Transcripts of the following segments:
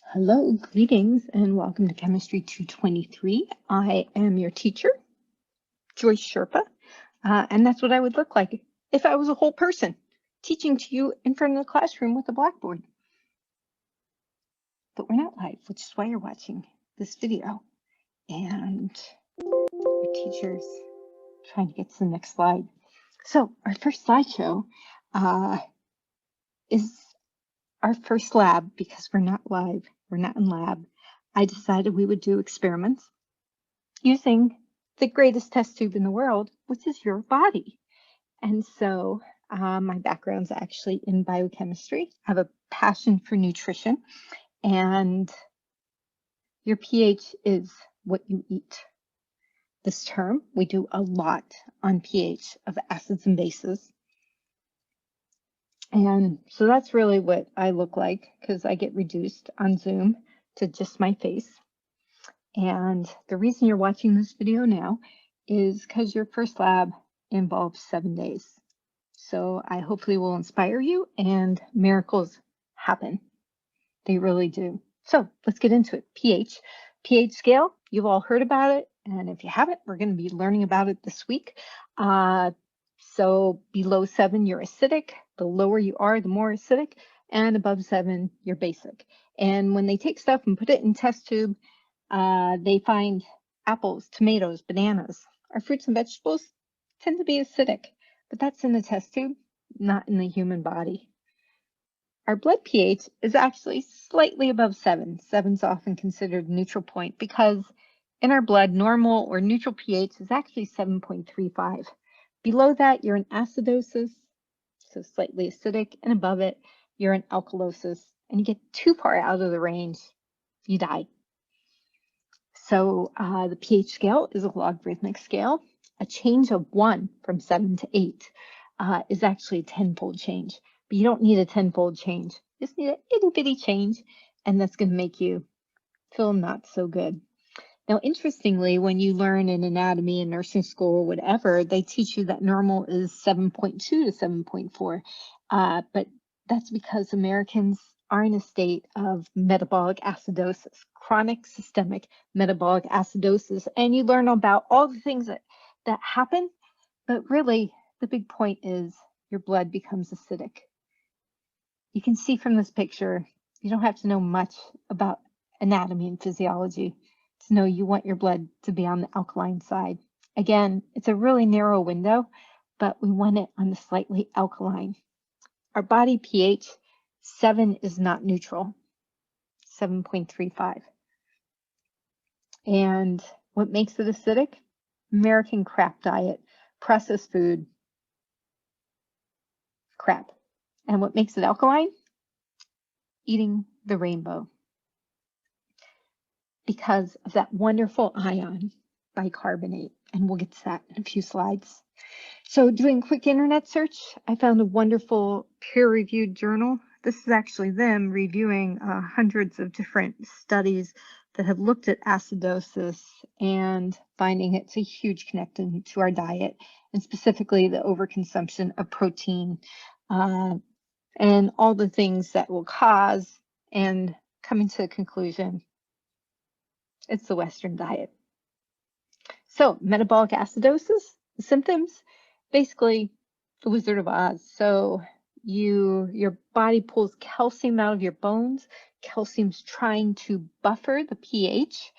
Hello, greetings, and welcome to Chemistry 223. I am your teacher, Joyce Sherpa, and that's what I would look like if I was a whole person teaching to you in front of the classroom with a blackboard. But we're not live, which is why you're watching this video. And your teacher's trying to get to the next slide. So our first slideshow is our first lab. Because we're not live, we're not in lab. I decided we would do experiments using the greatest test tube in the world, which is your body. And so my background's actually in biochemistry. I have a passion for nutrition, and your pH is what you eat. This term, we do a lot on pH of acids and bases. And so that's really what I look like, because I get reduced on Zoom to just my face. And the reason you're watching this video now is because your first lab involves 7 days. So I hopefully will inspire you, and miracles happen. They really do. So let's get into it. pH scale, you've all heard about it. And if you haven't, we're going to be learning about it this week. So below 7, you're acidic. The lower you are, the more acidic. And above 7, you're basic. And when they take stuff and put it in test tube, they find apples, tomatoes, bananas. Our fruits and vegetables tend to be acidic, but that's in the test tube, not in the human body. Our blood pH is actually slightly above 7. 7's often considered neutral point because in our blood, normal or neutral pH is actually 7.35. Below that, you're in acidosis, so slightly acidic, and above it, you're in alkalosis. And you get too far out of the range, you die. So the pH scale is a logarithmic scale. A change of 1 from 7 to 8 is actually a 10-fold change. But you don't need a 10-fold change. You just need an itty-bitty change, and that's going to make you feel not so good. Now, interestingly, when you learn in anatomy in nursing school or whatever, they teach you that normal is 7.2 to 7.4. But that's because Americans are in a state of metabolic acidosis, chronic systemic metabolic acidosis. And you learn about all the things that happen, but really the big point is your blood becomes acidic. You can see from this picture, you don't have to know much about anatomy and physiology to know you want your blood to be on the alkaline side. Again, it's a really narrow window, but we want it on the slightly alkaline. Our body pH, 7 is not neutral, 7.35. And what makes it acidic? American crap diet, processed food, crap. And what makes it alkaline? Eating the rainbow. Because of that wonderful ion, bicarbonate. And we'll get to that in a few slides. So doing a quick internet search, I found a wonderful peer-reviewed journal. This is actually them reviewing hundreds of different studies that have looked at acidosis and finding it's a huge connection to our diet, and specifically the overconsumption of protein and all the things that will cause, and coming to a conclusion, it's the Western diet. So metabolic acidosis, the symptoms, basically the Wizard of Oz. So your body pulls calcium out of your bones. Calcium's trying to buffer the pH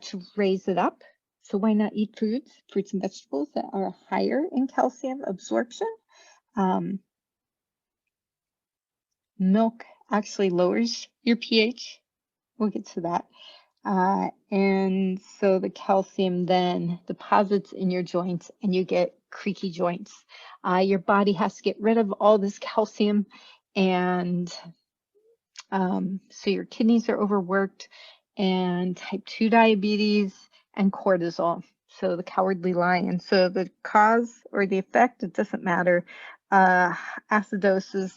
to raise it up. So why not eat fruits and vegetables that are higher in calcium absorption? Milk actually lowers your pH. We'll get to that. And so the calcium then deposits in your joints and you get creaky joints. Your body has to get rid of all this calcium, and so your kidneys are overworked, and type 2 diabetes and cortisol. So the cowardly lion. So the cause or the effect, it doesn't matter. Acidosis,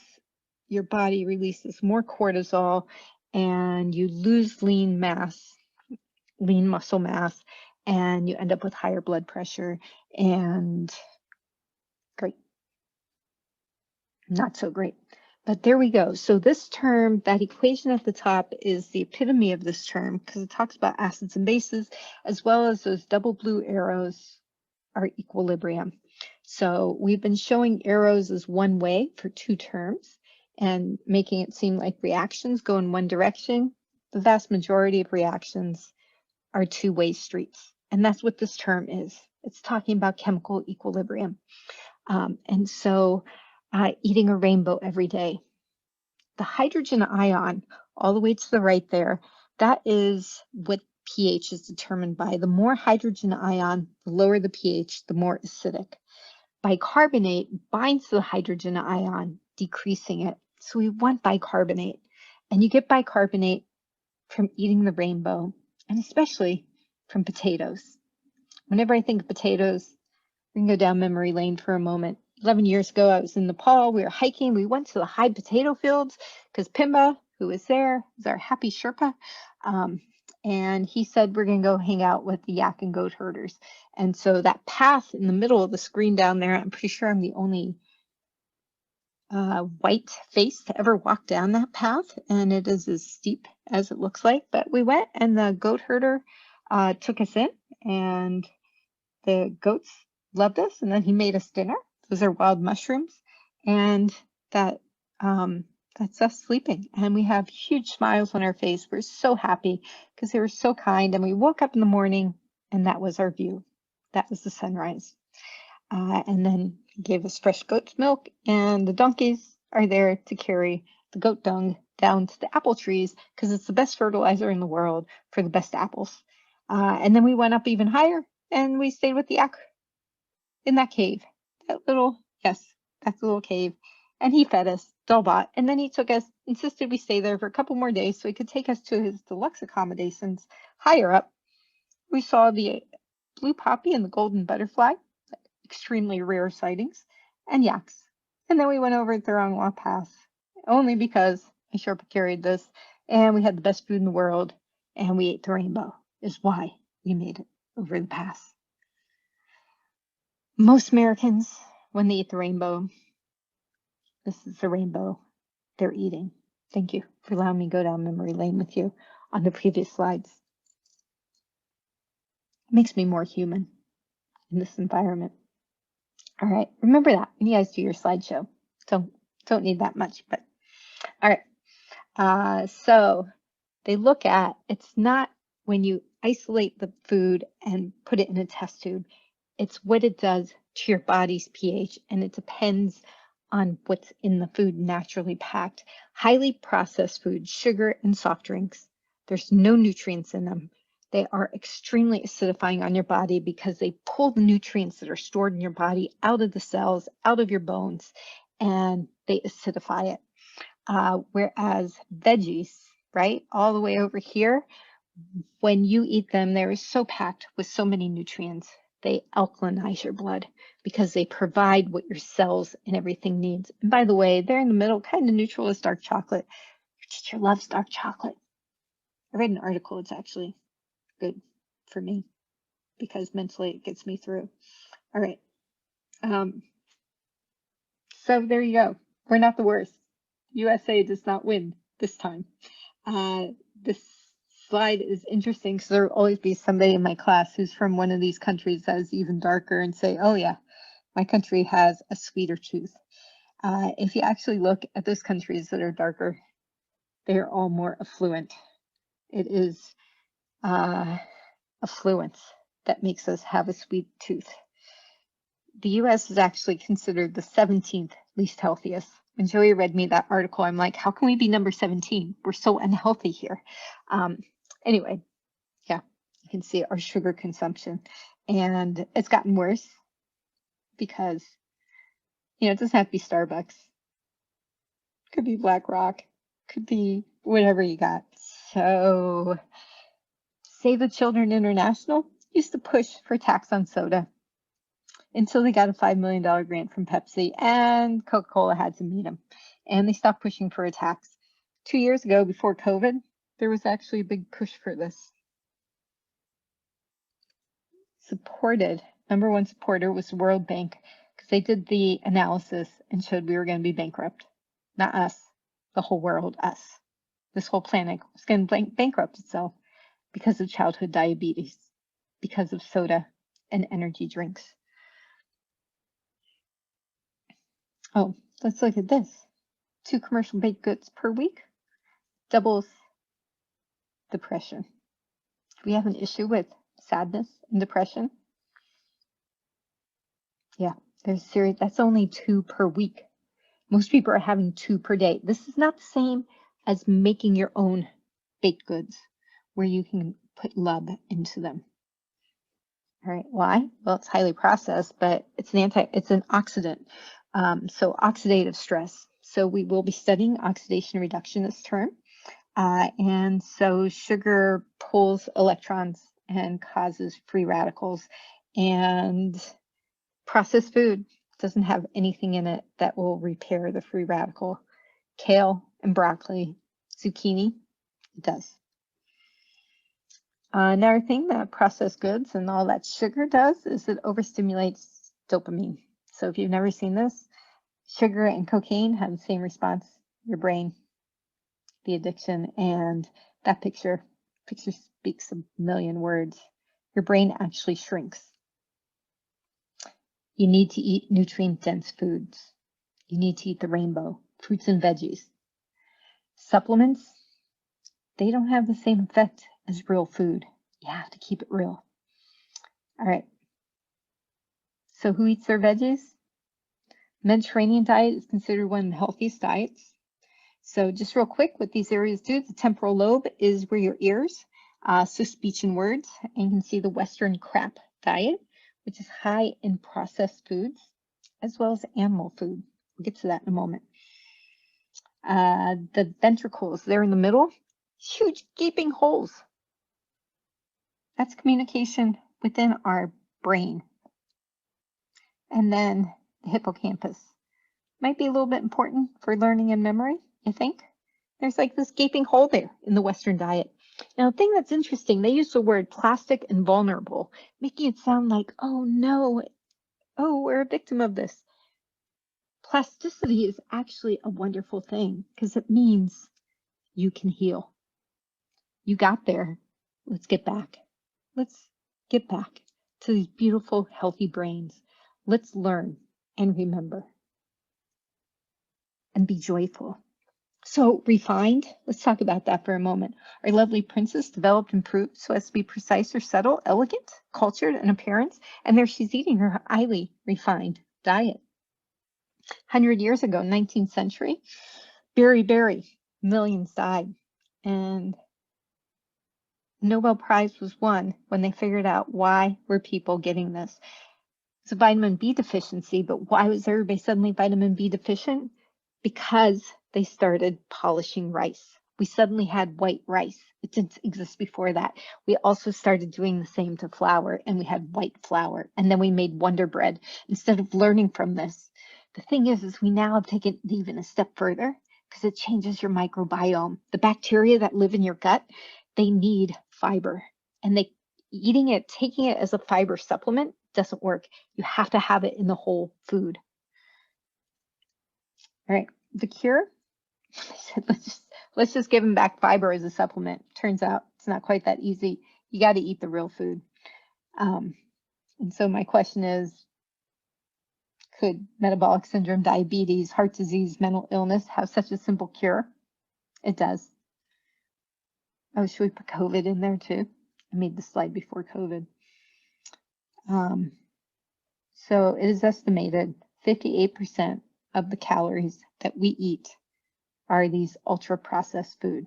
your body releases more cortisol and you lose lean muscle mass, and you end up with higher blood pressure and great. Not so great. But there we go. So this term, that equation at the top, is the epitome of this term because it talks about acids and bases, as well as those double blue arrows are equilibrium. So we've been showing arrows as one way for two terms and making it seem like reactions go in one direction. The vast majority of reactions are two-way streets. And that's what this term is. It's talking about chemical equilibrium. And so eating a rainbow every day. The hydrogen ion, all the way to the right there, that is what pH is determined by. The more hydrogen ion, the lower the pH, the more acidic. Bicarbonate binds the hydrogen ion, decreasing it. So we want bicarbonate. And you get bicarbonate from eating the rainbow, and especially from potatoes. Whenever I think of potatoes, we can go down memory lane for a moment. 11 years ago, I was in Nepal. We were hiking. We went to the high potato fields because Pimba, who was there, was our happy Sherpa. And he said, we're going to go hang out with the yak and goat herders. And so that path in the middle of the screen down there, I'm pretty sure I'm the only white face to ever walk down that path. And it is as steep as it looks like. But we went, and the goat herder took us in, and the goats loved us, and then he made us dinner. Those are wild mushrooms, and that's us sleeping. And we have huge smiles on our face. We're so happy because they were so kind. And we woke up in the morning, and that was our view. That was the sunrise. And then he gave us fresh goat's milk, and the donkeys are there to carry the goat dung down to the apple trees because it's the best fertilizer in the world for the best apples. And then we went up even higher, and we stayed with the yak in that cave. That's the little cave. And he fed us, Dolbot. And then he took us, insisted we stay there for a couple more days so he could take us to his deluxe accommodations higher up. We saw the blue poppy and the golden butterfly, extremely rare sightings, and yaks. And then we went over the Thurongwa Pass, only because my Sherpa carried this, and we had the best food in the world, and we ate the rainbow, is why we made it over the pass. Most Americans, when they eat the rainbow, this is the rainbow they're eating. Thank you for allowing me to go down memory lane with you on the previous slides. It makes me more human in this environment. All right, remember that when you guys do your slideshow. Don't need that much, but all right. So they look at, it's not when you isolate the food and put it in a test tube, it's what it does to your body's pH, and it depends on what's in the food naturally packed. Highly processed food, sugar and soft drinks, there's no nutrients in them. They are extremely acidifying on your body because they pull the nutrients that are stored in your body out of the cells, out of your bones, and they acidify it. Whereas veggies, right, all the way over here, when you eat them, they're so packed with so many nutrients. They alkalinize your blood because they provide what your cells and everything needs. And by the way, they're in the middle, kind of neutral as dark chocolate. Your teacher loves dark chocolate. I read an article, it's actually good for me because mentally it gets me through. All right. So there you go. We're not the worst. USA does not win this time. This slide is interesting because there will always be somebody in my class who's from one of these countries that is even darker and say, oh yeah, my country has a sweeter tooth. If you actually look at those countries that are darker, they're all more affluent. It is affluence that makes us have a sweet tooth. The US is actually considered the 17th least healthiest. When Joey read me that article, I'm like, how can we be number 17? We're so unhealthy here. Anyway, yeah, you can see our sugar consumption. And it's gotten worse because, you know, it doesn't have to be Starbucks. It could be Black Rock. Could be whatever you got. So Save the Children International used to push for tax on soda until they got a $5 million grant from Pepsi, and Coca-Cola had to meet them. And they stopped pushing for a tax. 2 years ago, before COVID, there was actually a big push for this. Number one supporter was the World Bank, because they did the analysis and showed we were going to be bankrupt. Not us, the whole world, us. This whole planet was going to bankrupt itself because of childhood diabetes, because of soda and energy drinks. Oh, let's look at this. 2 commercial baked goods per week doubles depression. We have an issue with sadness and depression. Yeah, there's serious. That's only 2 per week. Most people are having 2 per day. This is not the same as making your own baked goods where you can put lub into them. All right, why? Well, it's highly processed, but it's an oxidant. So oxidative stress. So we will be studying oxidation reduction this term. And so sugar pulls electrons and causes free radicals. And processed food doesn't have anything in it that will repair the free radical. Kale and broccoli, zucchini, it does. Another thing that processed goods and all that sugar does is it overstimulates dopamine. So if you've never seen this, sugar and cocaine have the same response. Your brain, the addiction, and that picture speaks a million words. Your brain actually shrinks. You need to eat nutrient-dense foods. You need to eat the rainbow, fruits and veggies. Supplements, they don't have the same effect as real food. You have to keep it real. All right. So who eats their veggies? Mediterranean diet is considered one of the healthiest diets. So just real quick, what these areas do, the temporal lobe is where your ears, so speech and words, and you can see the Western crap diet, which is high in processed foods, as well as animal food. We'll get to that in a moment. The ventricles, they're in the middle, huge gaping holes. That's communication within our brain. And then the hippocampus. Might be a little bit important for learning and memory, I think. There's like this gaping hole there in the Western diet. Now, the thing that's interesting, they use the word plastic and vulnerable, making it sound like, oh no, oh, we're a victim of this. Plasticity is actually a wonderful thing because it means you can heal. You got there. Let's get back. Let's get back to these beautiful, healthy brains. Let's learn and remember and be joyful. So refined, let's talk about that for a moment. Our lovely princess developed and improved so as to be precise or subtle, elegant, cultured in appearance, and there she's eating her highly refined diet. 100 years ago, 19th century, berry, millions died. And Nobel Prize was won when they figured out why were people getting this. It's a vitamin B deficiency, but why was everybody suddenly vitamin B deficient? Because they started polishing rice. We suddenly had white rice. It didn't exist before that. We also started doing the same to flour, and we had white flour. And then we made Wonder Bread instead of learning from this. The thing is we now have taken it even a step further because it changes your microbiome. The bacteria that live in your gut, they need fiber. And eating it, taking it as a fiber supplement doesn't work. You have to have it in the whole food. All right, the cure, I said, let's just give them back fiber as a supplement. Turns out it's not quite that easy. You got to eat the real food. And so my question is, could metabolic syndrome, diabetes, heart disease, mental illness have such a simple cure? It does. Oh, should we put COVID in there too? I made the slide before COVID. So it is estimated 58% of the calories that we eat are these ultra processed food.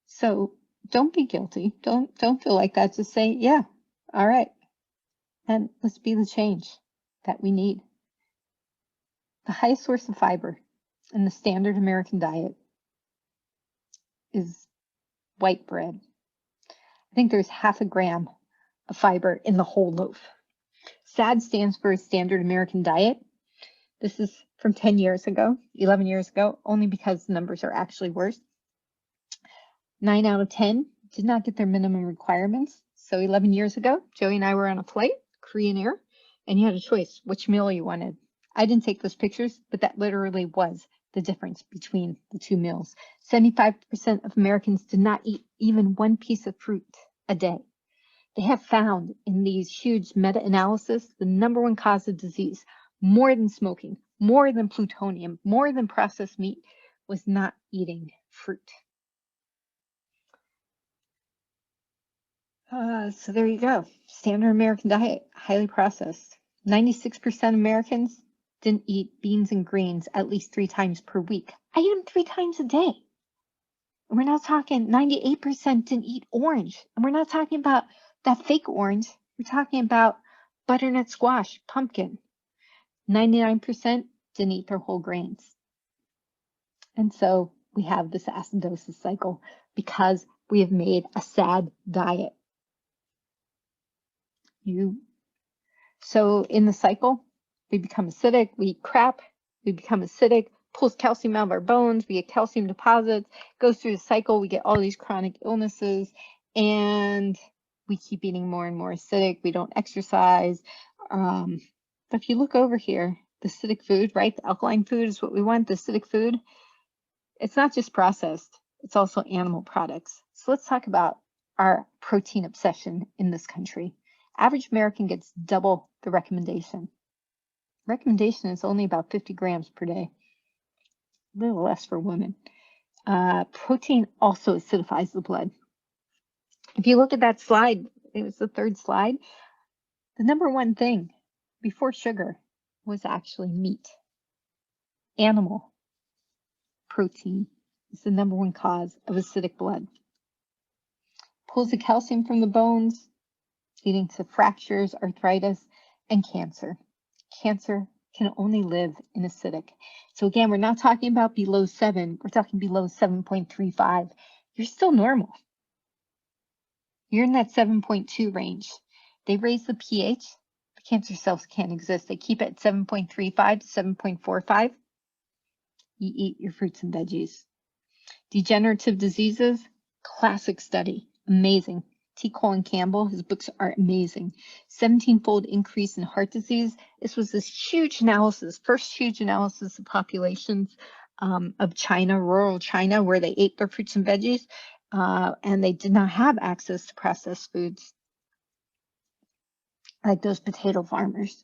So don't be guilty. Don't feel like that. Just say, yeah, all right. And let's be the change that we need. The highest source of fiber in the standard American diet is white bread. I think there's 0.5 gram of fiber in the whole loaf. SAD stands for Standard American Diet. This is from 10 years ago, 11 years ago, only because the numbers are actually worse. 9 out of 10 did not get their minimum requirements. So 11 years ago, Joey and I were on a flight, Korean Air, and you had a choice which meal you wanted. I didn't take those pictures, but that literally was the difference between the two meals. 75% of Americans did not eat even one piece of fruit a day. They have found in these huge meta-analysis the #1 cause of disease, more than smoking, more than plutonium, more than processed meat, was not eating fruit. So there you go. Standard American diet, highly processed. 96% of Americans didn't eat beans and greens at least 3 times per week. I eat them 3 times a day. And we're not talking 98% didn't eat orange. And we're not talking about that fake orange. We're talking about butternut squash, pumpkin. 99% didn't eat their whole grains. And so we have this acidosis cycle because we have made a sad diet. So in the cycle, we become acidic, we eat crap, we become acidic, pulls calcium out of our bones, we get calcium deposits, goes through the cycle, we get all these chronic illnesses, and we keep eating more and more acidic, we don't exercise. But if you look over here, the acidic food, right? The alkaline food is what we want, the acidic food. It's not just processed, it's also animal products. So let's talk about our protein obsession in this country. Average American gets double the recommendation. Recommendation is only about 50 grams per day, a little less for women. Protein also acidifies the blood. If you look at that slide, it was the 3rd slide, the #1 thing before sugar was actually meat. Animal protein is the #1 cause of acidic blood. Pulls the calcium from the bones, leading to fractures, arthritis, and cancer. Cancer can only live in acidic. So again, we're not talking about below 7, we're talking below 7.35. You're still normal. You're in that 7.2 range. They raise the pH, the cancer cells can't exist. They keep it at 7.35 to 7.45. You eat your fruits and veggies. Degenerative diseases, classic study, amazing. T. Colin Campbell, his books are amazing. 17-fold increase in heart disease. This was this huge analysis, first huge analysis of populations of China, rural China, where they ate their fruits and veggies, and they did not have access to processed foods like those potato farmers.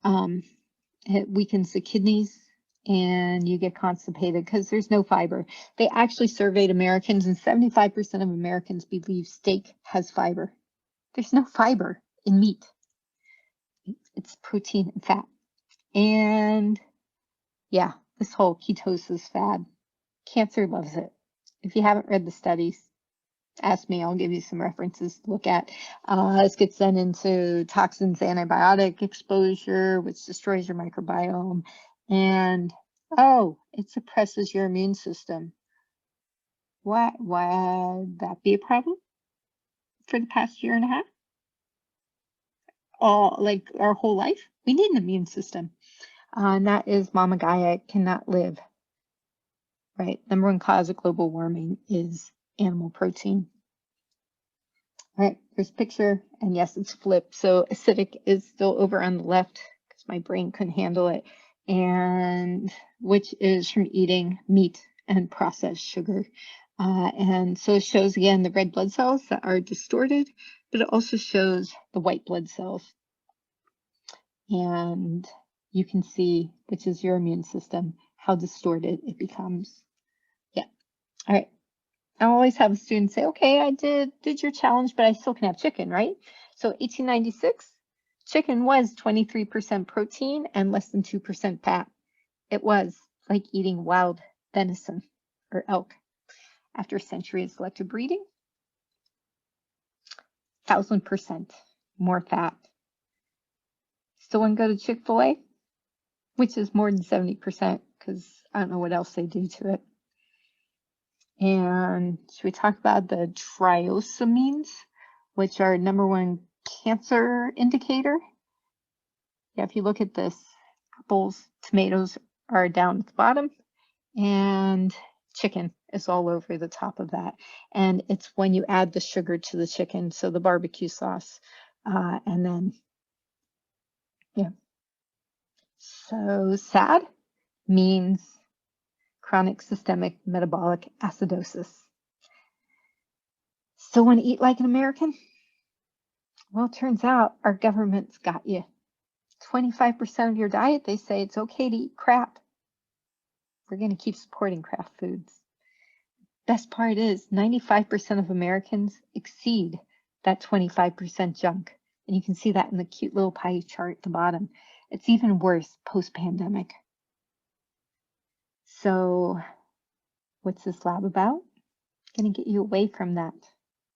It weakens the kidneys, and you get constipated because there's no fiber. They actually surveyed Americans, and 75% of Americans believe steak has fiber. There's no fiber in meat. It's protein and fat. And yeah, this whole ketosis fad, cancer loves it. If you haven't read the studies, ask me, I'll give you some references to look at. This gets then into toxins, antibiotic exposure, which destroys your microbiome. And, oh, it suppresses your immune system. Why would that be a problem for the past year and a half? Like our whole life? We need an immune system. And that is Mama Gaia cannot live, right? #1 cause of global warming is animal protein. All right, there's a picture, and yes, it's flipped. So acidic is still over on the left because my brain couldn't handle it, and which is from eating meat and processed sugar. And so it shows, again, the red blood cells that are distorted, but it also shows the white blood cells. And you can see, which is your immune system, how distorted it becomes. Yeah. All right. I always have a student say, okay, I did your challenge, but I still can have chicken, right? So 1896, chicken was 23% protein and less than 2% fat. It was like eating wild venison or elk. After a century of selective breeding, 1,000% more fat. Still want to go to Chick-fil-A, which is more than 70% because I don't know what else they do to it. And should we talk about the trisosamines, which are #1 cancer indicator? Yeah, if you look at this, apples, tomatoes are down at the bottom, and chicken is all over the top of that. And it's when you add the sugar to the chicken, so the barbecue sauce, and then, yeah. So SAD means chronic systemic metabolic acidosis. Still want to eat like an American? Well, it turns out our government's got you. 25% of your diet, they say it's okay to eat crap. We're going to keep supporting craft foods. Best part is 95% of Americans exceed that 25% junk. And you can see that in the cute little pie chart at the bottom. It's even worse post-pandemic. So what's this lab about? Going to get you away from that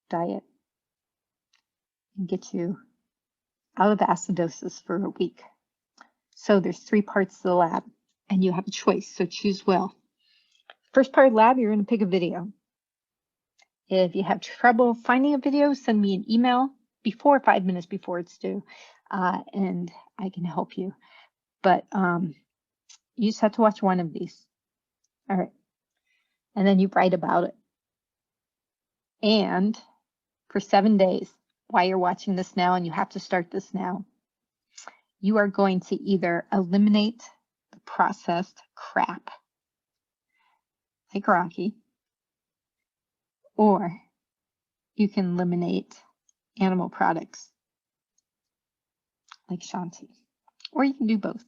diet and get you out of acidosis for a week. So there's 3 parts to the lab, and you have a choice, so choose well. First part of the lab, you're going to pick a video. If you have trouble finding a video, send me an email 5 minutes before it's due, and I can help you. But you just have to watch one of these. All right. And then you write about it. And for 7 days, while you're watching this now, and you have to start this now, you are going to either eliminate the processed crap, like Rocky, or you can eliminate animal products, like Shanti, or you can do both.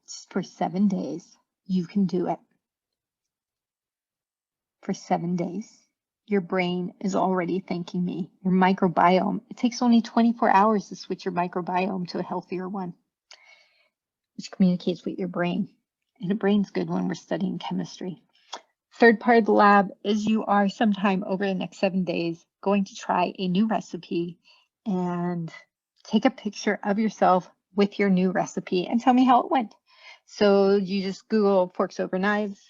Just for 7 days, you can do it. For 7 days. Your brain is already thanking me. Your microbiome, it takes only 24 hours to switch your microbiome to a healthier one, which communicates with your brain. And the brain's good when we're studying chemistry. Third part of the lab is you are sometime over the next 7 days going to try a new recipe and take a picture of yourself with your new recipe and tell me how it went. So you just Google forks over knives.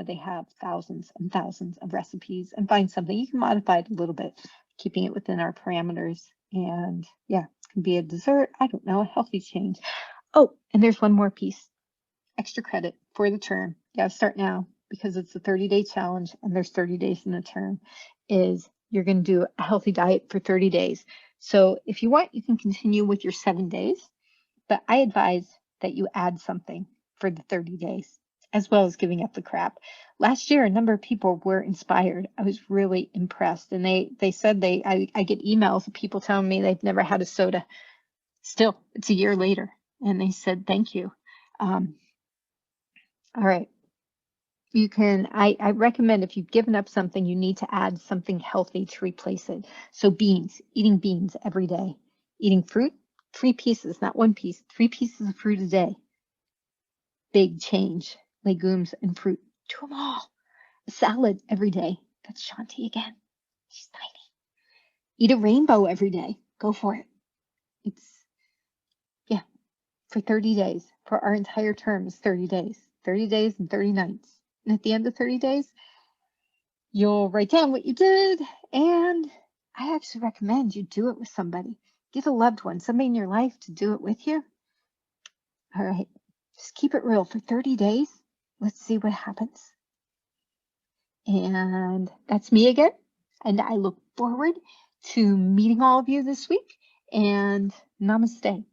They have thousands and thousands of recipes, and find something. You can modify it a little bit, keeping it within our parameters. And yeah, it can be a dessert. I don't know, a healthy change. Oh, and there's one more piece. Extra credit for the term. You gotta start now because it's a 30-day challenge and there's 30 days in the term. Is you're gonna do a healthy diet for 30 days. So if you want, you can continue with your 7 days, but I advise that you add something for the 30 days, as well as giving up the crap. Last year, a number of people were inspired. I was really impressed. And they said I get emails of people telling me they've never had a soda. Still, it's a year later. And they said, thank you. All right. You can, I recommend if you've given up something, you need to add something healthy to replace it. So beans, eating beans every day. Eating fruit, 3 pieces, not 1 piece, 3 pieces of fruit a day. Big change. Legumes and fruit. Do them all. A salad every day. That's Shanti again. She's tiny. Eat a rainbow every day. Go for it. It's, yeah, for 30 days. For our entire term is 30 days. 30 days and 30 nights. And at the end of 30 days, you'll write down what you did. And I actually recommend you do it with somebody. Get a loved one, somebody in your life to do it with you. All right. Just keep it real for 30 days. Let's see what happens. And that's me again. And I look forward to meeting all of you this week. And namaste.